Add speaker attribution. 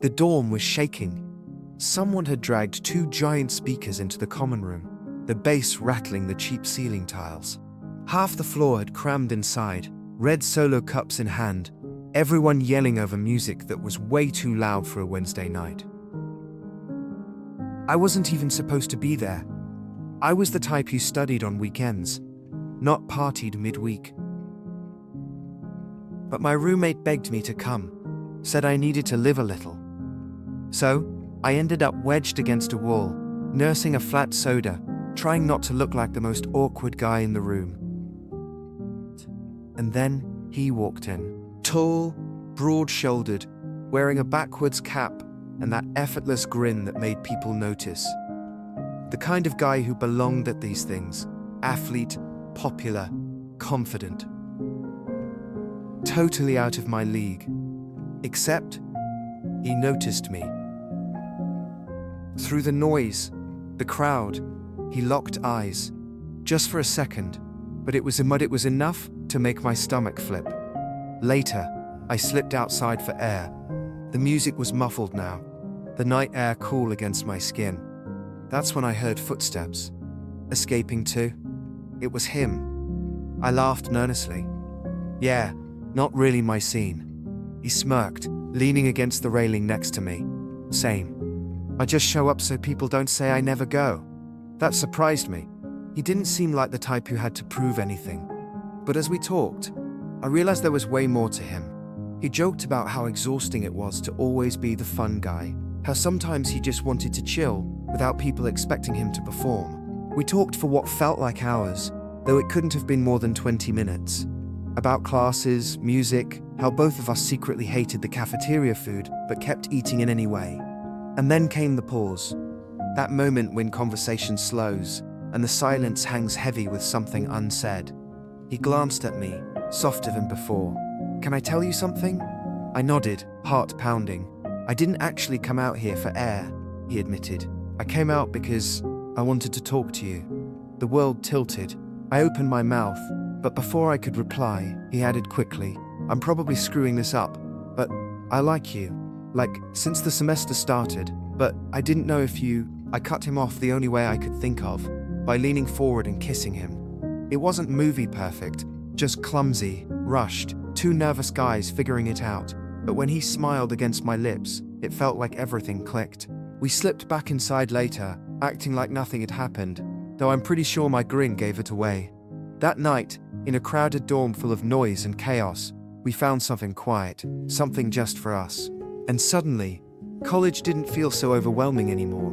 Speaker 1: The dorm was shaking. Someone had dragged two giant speakers into the common room, the bass rattling the cheap ceiling tiles. Half the floor had crammed inside, red solo cups in hand, everyone yelling over music that was way too loud for a Wednesday night. I wasn't even supposed to be there. I was the type who studied on weekends, not partied midweek. But my roommate begged me to come, said I needed to live a little. So, I ended up wedged against a wall, nursing a flat soda, trying not to look like the most awkward guy in the room. And then he walked in, tall, broad-shouldered, wearing a backwards cap and that effortless grin that made people notice. The kind of guy who belonged at these things, athlete, popular, confident. Totally out of my league. Except, he noticed me. Through the noise, the crowd, he locked eyes. Just for a second, but it was enough to make my stomach flip. Later, I slipped outside for air. The music was muffled now, the night air cool against my skin. That's when I heard footsteps. Escaping too? It was him. I laughed nervously. Yeah, not really my scene. He smirked, leaning against the railing next to me. Same. I just show up so people don't say I never go. That surprised me. He didn't seem like the type who had to prove anything. But as we talked, I realized there was way more to him. He joked about how exhausting it was to always be the fun guy, how sometimes he just wanted to chill without people expecting him to perform. We talked for what felt like hours, though it couldn't have been more than 20 minutes. About classes, music, how both of us secretly hated the cafeteria food but kept eating in any way. And then came the pause. That moment when conversation slows and the silence hangs heavy with something unsaid. He glanced at me, softer than before. Can I tell you something? I nodded, heart pounding. I didn't actually come out here for air, he admitted. I came out because I wanted to talk to you. The world tilted. I opened my mouth, but before I could reply, he added quickly, I'm probably screwing this up, but I like you. Like, since the semester started, but I didn't know if you... I cut him off the only way I could think of, by leaning forward and kissing him. It wasn't movie perfect, just clumsy, rushed, two nervous guys figuring it out. But when he smiled against my lips, it felt like everything clicked. We slipped back inside later, acting like nothing had happened, though I'm pretty sure my grin gave it away. That night, in a crowded dorm full of noise and chaos, we found something quiet, something just for us. And suddenly, college didn't feel so overwhelming anymore.